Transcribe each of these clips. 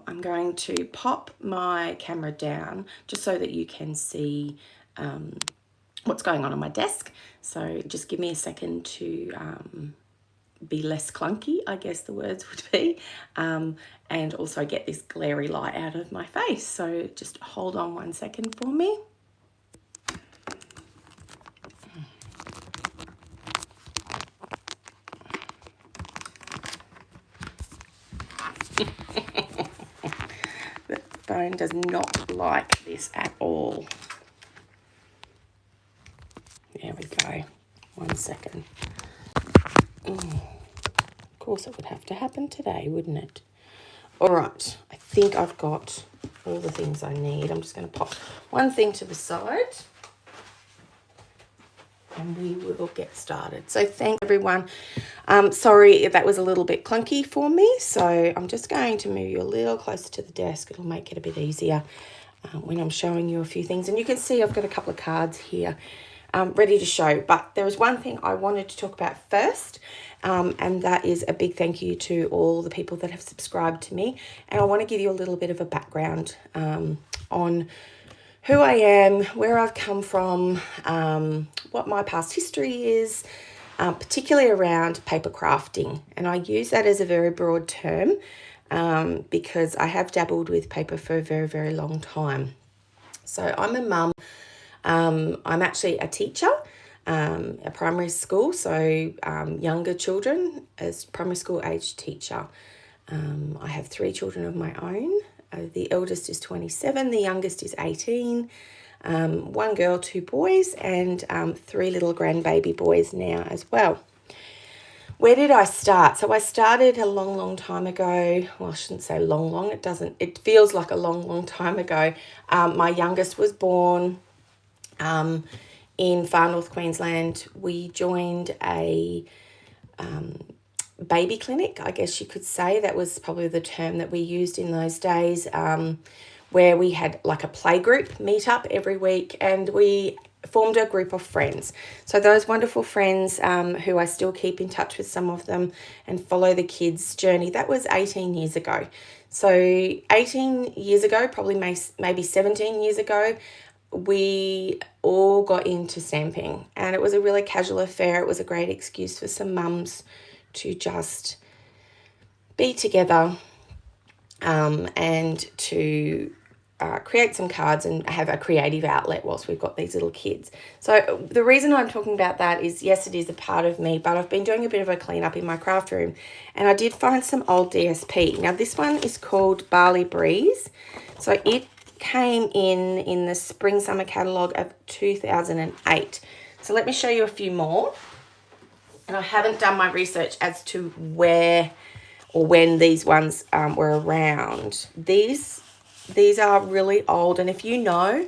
I'm going to pop my camera down just so that you can see what's going on my desk. So just give me a second to be less clunky, I guess the words would be, and also get this glary light out of my face. So just hold on 1 second for me. The phone does not like this at all. There we go. 1 second. Of course it would have to happen today, wouldn't it? All right, I think I've got all the things I need. I'm just going to pop one thing to the side and we will get started. So thanks everyone. Sorry if that was a little bit clunky for me. So I'm just going to move you a little closer to the desk. It'll make it a bit easier when I'm showing you a few things. And you can see I've got a couple of cards here ready to show. But there was one thing I wanted to talk about first. And that is a big thank you to all the people that have subscribed to me. And I want to give you a little bit of a background on who I am, where I've come from, what my past history is, particularly around paper crafting. And I use that as a very broad term because I have dabbled with paper for a very, very long time. So I'm a mum. I'm actually a teacher. A primary school, so younger children as primary school age teacher. I have 3 children of my own. The eldest is 27, the youngest is 18, 1 girl, 2 boys, and 3 little grandbaby boys now as well. Where did I start? So I started a long, long time ago. Well, I shouldn't say long, it feels like a long, long time ago. My youngest was born in far north Queensland. We joined a baby clinic, I guess you could say. That was probably the term that we used in those days, where we had like a play group meet up every week and we formed a group of friends. So those wonderful friends who I still keep in touch with some of them and follow the kids' journey, that was 18 years ago. So 18 years ago, probably maybe 17 years ago, we all got into stamping and it was a really casual affair. It was a great excuse for some mums to just be together and to create some cards and have a creative outlet whilst we've got these little kids. So the reason I'm talking about that is, yes, it is a part of me, but I've been doing a bit of a clean up in my craft room and I did find some old DSP. Now this one is called Barley Breeze. So it came in the spring summer catalogue of 2008. So let me show you a few more. And I haven't done my research as to where or when these ones were around. These are really old, and if you know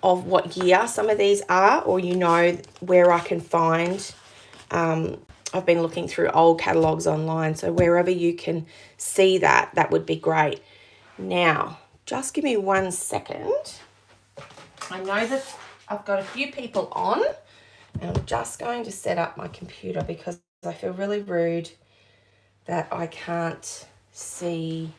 of what year some of these are, or you know where I can find, I've been looking through old catalogues online, so wherever you can see that, that would be great. Now, just give me 1 second. I know that I've got a few people on, and I'm just going to set up my computer because I feel really rude that I can't see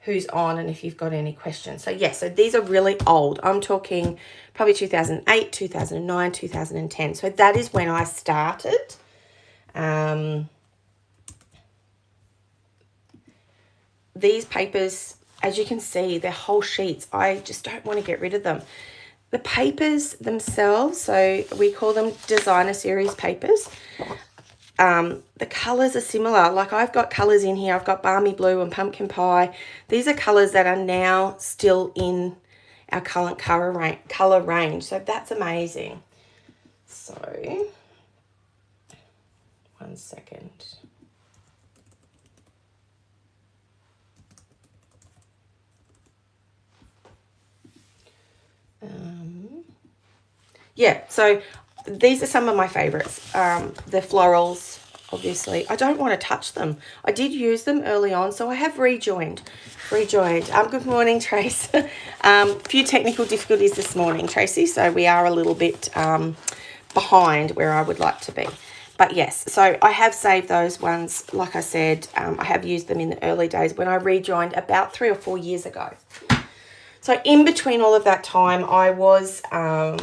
who's on and if you've got any questions. So yeah, so these are really old. I'm talking probably 2008, 2009, 2010. So that is when I started. These papers, as you can see, they're whole sheets. I just don't want to get rid of them. The papers themselves, so we call them designer series papers. The colours are similar. Like I've got colours in here. I've got balmy blue and pumpkin pie. These are colours that are now still in our current colour range. So that's amazing. So, 1 second. Yeah, so these are some of my favorites. The florals, obviously. I don't want to touch them. I did use them early on, so I have rejoined. Good morning, Trace. Few technical difficulties this morning, Tracy, so we are a little bit behind where I would like to be. But yes, so I have saved those ones. Like I said, I have used them in the early days when I rejoined about 3 or 4 years ago. So in between all of that time, I was a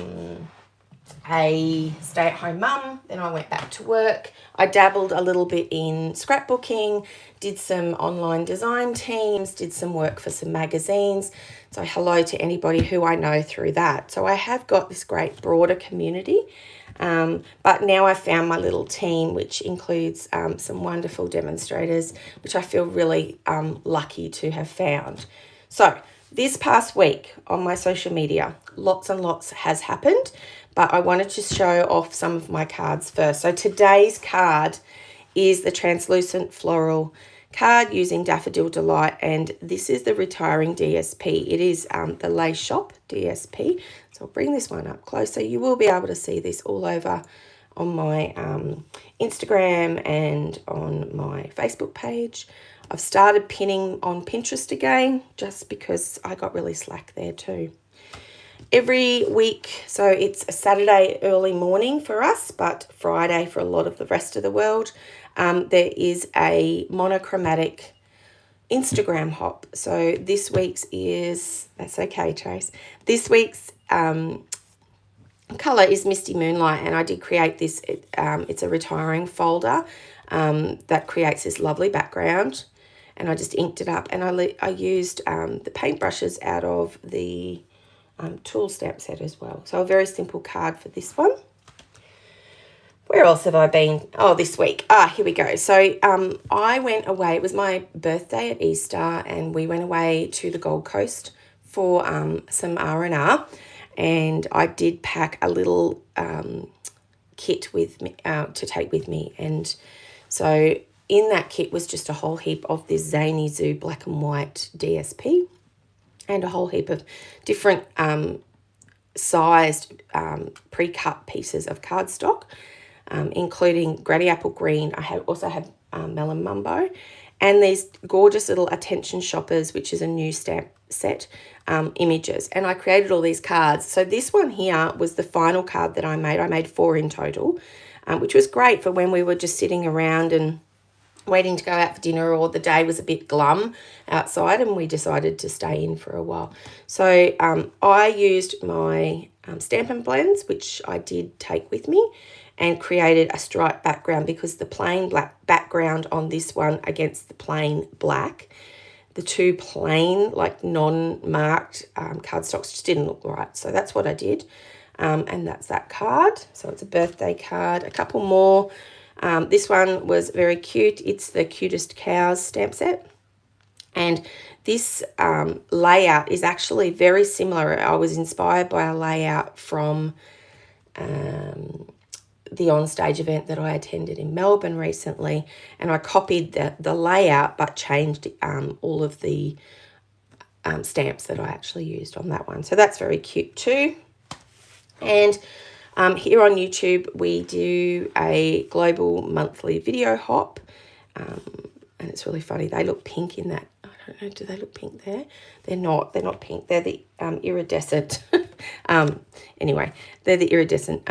stay-at-home mum. Then I went back to work. I dabbled a little bit in scrapbooking, did some online design teams, did some work for some magazines. So hello to anybody who I know through that. So I have got this great broader community. But now I've found my little team, which includes some wonderful demonstrators, which I feel really lucky to have found. So this past week on my social media, lots and lots has happened, but I wanted to show off some of my cards first. So today's card is the translucent floral card using Daffodil Delight, and this is the retiring DSP. It is the Lace Shop DSP. So I'll bring this one up closer. You will be able to see this all over on my Instagram and on my Facebook page. I've started pinning on Pinterest again just because I got really slack there too. Every week, so it's a Saturday early morning for us, but Friday for a lot of the rest of the world, there is a monochromatic Instagram hop. So this week's is, that's okay, Trace. This week's colour is Misty Moonlight, and I did create this. It's a retiring folder that creates this lovely background, and I just inked it up, and I used the paintbrushes out of the tool stamp set as well. So a very simple card for this one. Where else have I been? Oh, this week. Here we go. So I went away. It was my birthday at Easter, and we went away to the Gold Coast for some R&R, and I did pack a little kit with me to take with me. And so in that kit was just a whole heap of this Zany Zoo black and white DSP, and a whole heap of different sized pre-cut pieces of cardstock, including Granny Apple Green. I also have Melon Mumbo, and these gorgeous little Attention Shoppers, which is a new stamp set, images. And I created all these cards. So this one here was the final card that I made. I made 4 in total, which was great for when we were just sitting around and waiting to go out for dinner, or the day was a bit glum outside and we decided to stay in for a while. So I used my Stampin' Blends, which I did take with me, and created a striped background, because the plain black background on this one against the plain black, the two plain, like non-marked cardstocks just didn't look right. So that's what I did. And that's that card. So it's a birthday card. A couple more. This one was very cute. It's the Cutest Cows stamp set. And this layout is actually very similar. I was inspired by a layout from the on-stage event that I attended in Melbourne recently, and I copied the layout but changed all of the stamps that I actually used on that one. So that's very cute too. And here on YouTube, we do a global monthly video hop, and it's really funny. They look pink in that. I don't know, do they look pink there? They're not pink. They're the iridescent, anyway, they're the iridescent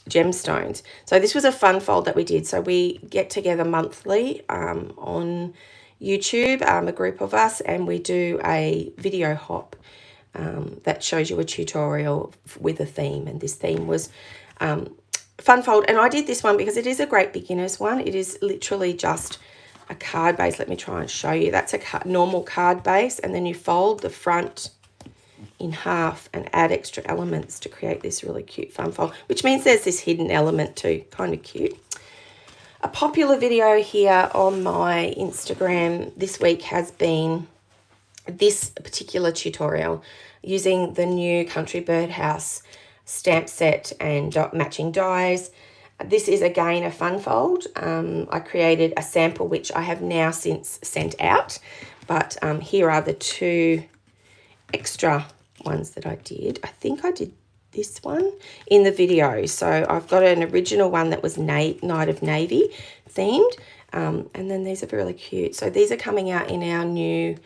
gemstones. So this was a fun fold that we did. So we get together monthly on YouTube, a group of us, and we do a video hop that shows you a tutorial with a theme, and this theme was fun fold. And I did this one because it is a great beginner's one. It is literally just a card base. Let me try and show you. That's a normal card base, and then you fold the front in half and add extra elements to create this really cute fun fold, which means there's this hidden element too. Kind of cute. A popular video here on my Instagram this week has been this particular tutorial using the new Country Birdhouse stamp set and matching dies. This is again a fun fold. I created a sample which I have now since sent out, but here are the 2 extra ones that I did. I think I did this one in the video. So I've got an original one that was Night of Navy themed, and then these are really cute. So these are coming out in our new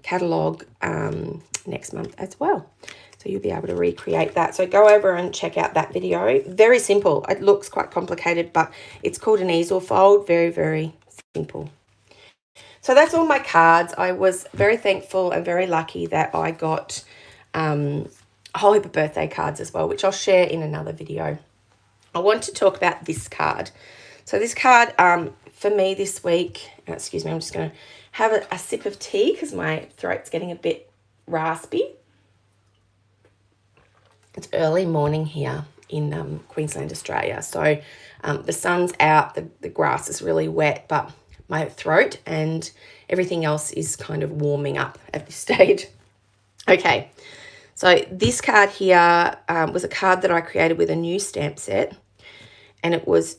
catalogue next month as well. So you'll be able to recreate that. So go over and check out that video. Very simple. It looks quite complicated, but it's called an easel fold. Very, very simple. So that's all my cards. I was very thankful and very lucky that I got a whole heap of birthday cards as well, which I'll share in another video. I want to talk about this card. So this card, for me this week, excuse me, I'm just going to have a sip of tea because my throat's getting a bit raspy. It's early morning here in Queensland, Australia. So the sun's out, the grass is really wet, but my throat and everything else is kind of warming up at this stage. Okay, so this card here was a card that I created with a new stamp set, and it was,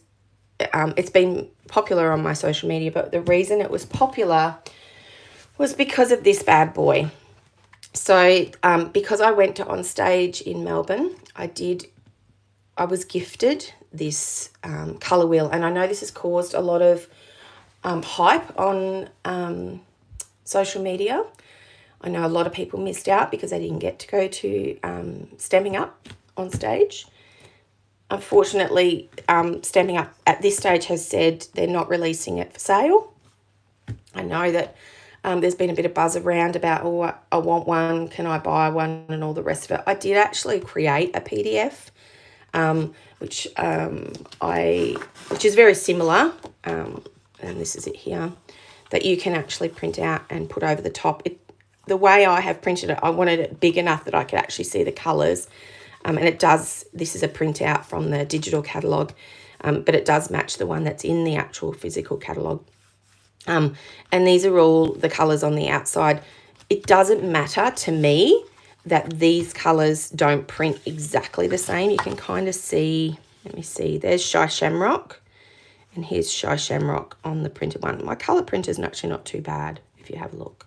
it's been popular on my social media, but the reason it was popular was because of this bad boy. So because I went to On Stage in Melbourne, I was gifted this colour wheel, and I know this has caused a lot of hype on social media. I know a lot of people missed out because they didn't get to go to Stampin Up on stage. Unfortunately, Stampin Up at this stage has said they're not releasing it for sale. I know that there's been a bit of buzz around about, oh, I want one, can I buy one, and all the rest of it. I did actually create a PDF, which is very similar, and this is it here, that you can actually print out and put over the top. The way I have printed it, I wanted it big enough that I could actually see the colours, and it does. This is a printout from the digital catalogue, but it does match the one that's in the actual physical catalogue. And these are all the colours on the outside. It doesn't matter to me that these colours don't print exactly the same. You can kind of see, let me see, there's Shy Shamrock, and here's Shy Shamrock on the printed one. My colour printer is actually not too bad if you have a look.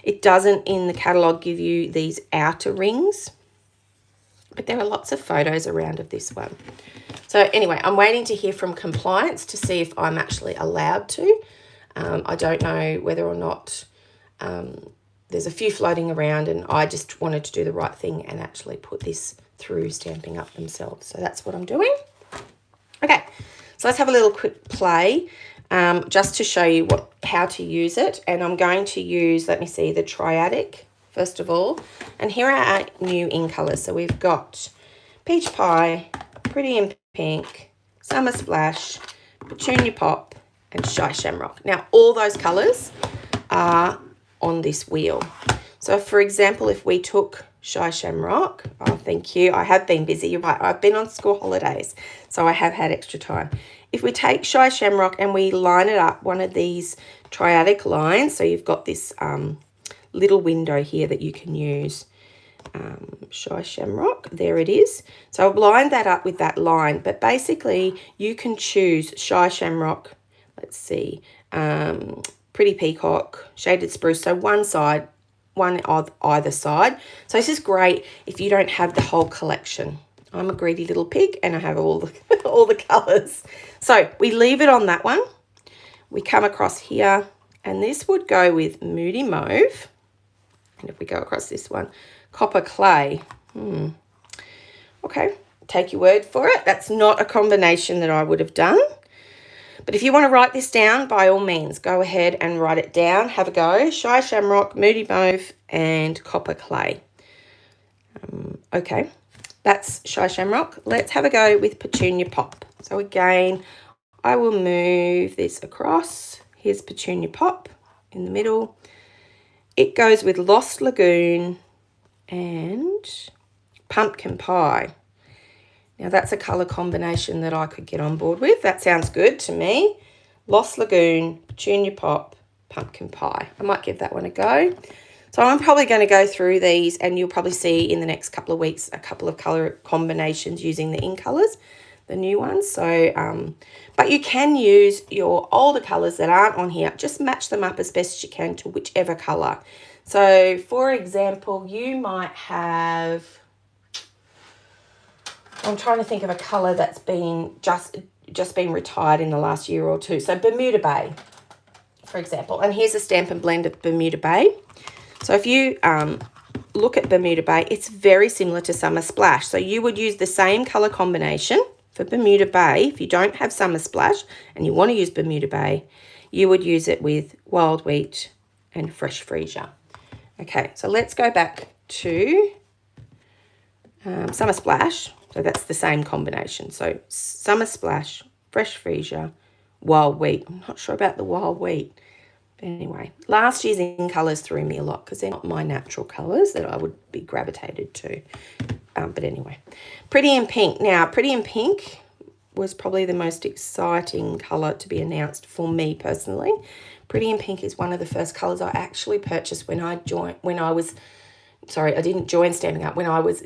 It doesn't in the catalogue give you these outer rings, but there are lots of photos around of this one. So anyway, I'm waiting to hear from compliance to see if I'm actually allowed to. I don't know whether or not there's a few floating around, and I just wanted to do the right thing and actually put this through Stampin' Up themselves. So that's what I'm doing. Okay, so let's have a little quick play just to show you how to use it. And I'm going to use, let me see, the Triadic first of all. And here are our new in colours. So we've got Peach Pie, Pretty in Pink, Summer Splash, Petunia Pop, and Shy Shamrock. Now, all those colours are on this wheel. So, for example, if we took Shy Shamrock, oh, thank you. I have been busy. You're right. I've been on school holidays, so I have had extra time. If we take Shy Shamrock and we line it up one of these triadic lines, so you've got this little window here that you can use. Shy Shamrock, there it is. So I've lined that up with that line, but basically you can choose Shy Shamrock, let's see, Pretty Peacock, Shaded Spruce, so one side, one on either side. So this is great if you don't have the whole collection. I'm a greedy little pig and I have all the colours. So we leave it on that one. We come across here, and this would go with Moody Mauve. And if we go across this one, Copper Clay. Okay, take your word for it. That's not a combination that I would have done. But if you want to write this down, by all means, go ahead and write it down. Have a go. Shy Shamrock, Moody Mauve, and Copper Clay. Okay, that's Shy Shamrock. Let's have a go with Petunia Pop. So again, I will move this across. Here's Petunia Pop in the middle. It goes with Lost Lagoon and Pumpkin Pie. Now, that's a colour combination that I could get on board with. That sounds good to me. Lost Lagoon, Petunia Pop, Pumpkin Pie. I might give that one a go. So I'm probably going to go through these, and you'll probably see in the next couple of weeks a couple of colour combinations using the in colours, the new ones. So, but you can use your older colours that aren't on here. Just match them up as best as you can to whichever colour. So, for example, you might have... I'm trying to think of a colour that's been just been retired in the last year or two. So Bermuda Bay, for example. And here's a Stampin' Blend of Bermuda Bay. So if you look at Bermuda Bay, it's very similar to Summer Splash. So you would use the same colour combination for Bermuda Bay. If you don't have Summer Splash and you want to use Bermuda Bay, you would use it with Wild Wheat and Fresh Freesia. Okay, so let's go back to Summer Splash. So that's the same combination. So Summer Splash, Fresh Freesia, Wild Wheat. I'm not sure about the Wild Wheat. But anyway, last year's in colours threw me a lot because they're not my natural colours that I would be gravitated to. But anyway, Pretty in Pink. Now, Pretty in Pink was probably the most exciting colour to be announced for me personally. Pretty in Pink is one of the first colours I actually purchased when I didn't join Stampin' Up, when I was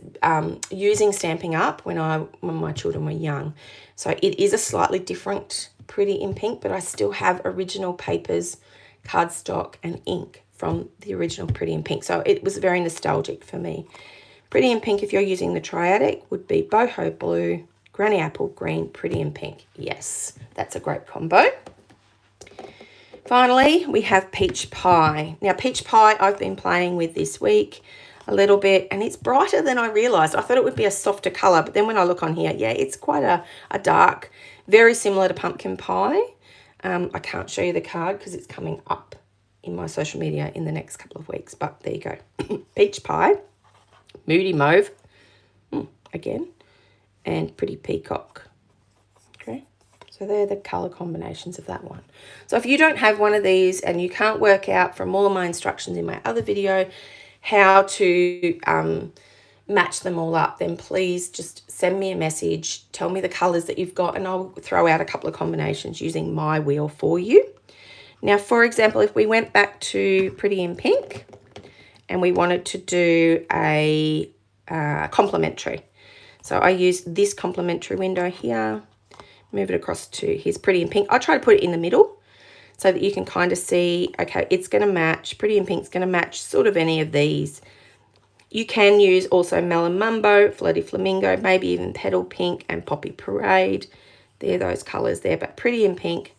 using Stampin' Up when my children were young. So it is a slightly different Pretty in Pink, but I still have original papers, cardstock and ink from the original Pretty in Pink. So it was very nostalgic for me. Pretty in Pink, if you're using the triadic, would be Boho Blue, Granny Apple Green, Pretty in Pink. Yes, that's a great combo. Finally, we have Peach Pie. Now, Peach Pie I've been playing with this week a little bit, and it's brighter than I realised. I thought it would be a softer colour, but then when I look on here, yeah, it's quite a dark, very similar to Pumpkin Pie. I can't show you the card because it's coming up in my social media in the next couple of weeks, but there you go. Peach Pie, Moody Mauve, again, and Pretty Peacock. Okay, so they're the colour combinations of that one. So if you don't have one of these and you can't work out from all of my instructions in my other video how to match them all up, then please just send me a message, tell me the colours that you've got, and I'll throw out a couple of combinations using my wheel for you. Now, for example, if we went back to Pretty in Pink and we wanted to do a complementary. So I used this complementary window here, move it across to his Pretty in Pink. I try to put it in the middle so that you can kind of see, okay, it's going to match, Pretty in Pink's going to match sort of any of these. You can use also Melon Mumbo, Flirty Flamingo, maybe even Petal Pink and Poppy Parade. They're those colours there, but Pretty in Pink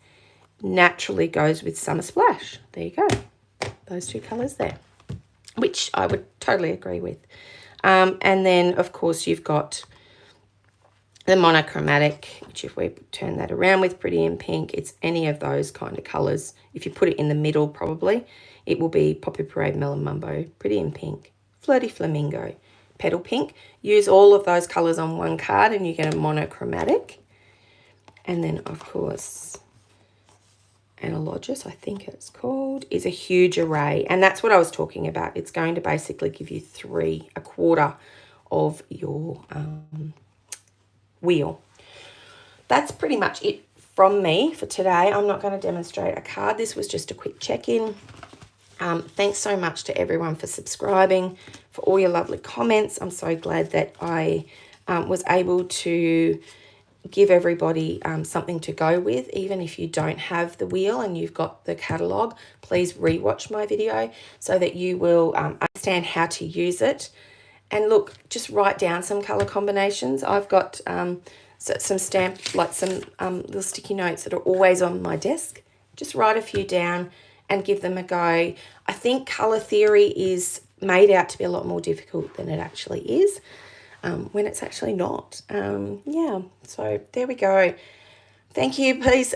naturally goes with Summer Splash. There you go. Those two colours there, which I would totally agree with. And then, of course, you've got the monochromatic, which if we turn that around with Pretty in Pink, it's any of those kind of colours. If you put it in the middle, probably, it will be Poppy Parade, Melon Mumbo, Pretty in Pink, Flirty Flamingo, Petal Pink. Use all of those colours on one card and you get a monochromatic. And then, of course, Analogous, I think it's called, is a huge array. And that's what I was talking about. It's going to basically give you a quarter of your wheel. That's pretty much it from me for today. I'm not going to demonstrate a card. This was just a quick check-in. Thanks so much to everyone for subscribing, for all your lovely comments. I'm so glad that I was able to give everybody something to go with. Even if you don't have the wheel and you've got the catalogue, please rewatch my video so that you will understand how to use it. And look, just write down some colour combinations. I've got some little sticky notes that are always on my desk. Just write a few down and give them a go. I think colour theory is made out to be a lot more difficult than it actually is, when it's actually not. Yeah, so there we go. Thank you. Please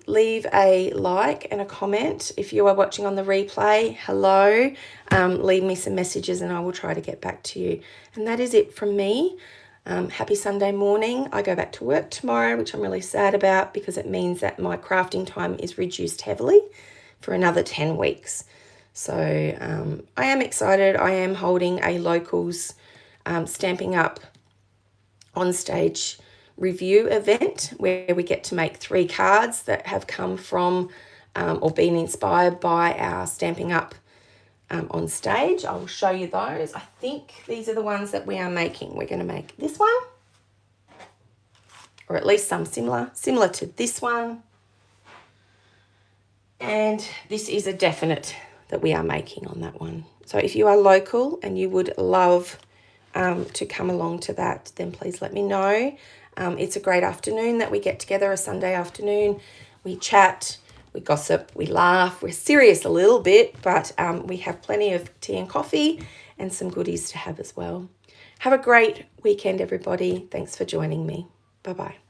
leave a like and a comment. If you are watching on the replay, hello. Leave me some messages and I will try to get back to you. And that is it from me. Happy Sunday morning. I go back to work tomorrow, which I'm really sad about because it means that my crafting time is reduced heavily for another 10 weeks. So I am excited. I am holding a locals Stampin' Up on stage review event where we get to make 3 cards that have come from or been inspired by our Stampin' Up on stage. I will show you those. I think these are the ones that we are making. We're going to make this one, or at least some similar to this one. And this is a definite that we are making on that one. So if you are local and you would love to come along to that, then please let me know. It's a great afternoon that we get together, a Sunday afternoon. We chat, we gossip, we laugh, we're serious a little bit, but we have plenty of tea and coffee and some goodies to have as well. Have a great weekend, everybody. Thanks for joining me. Bye-bye.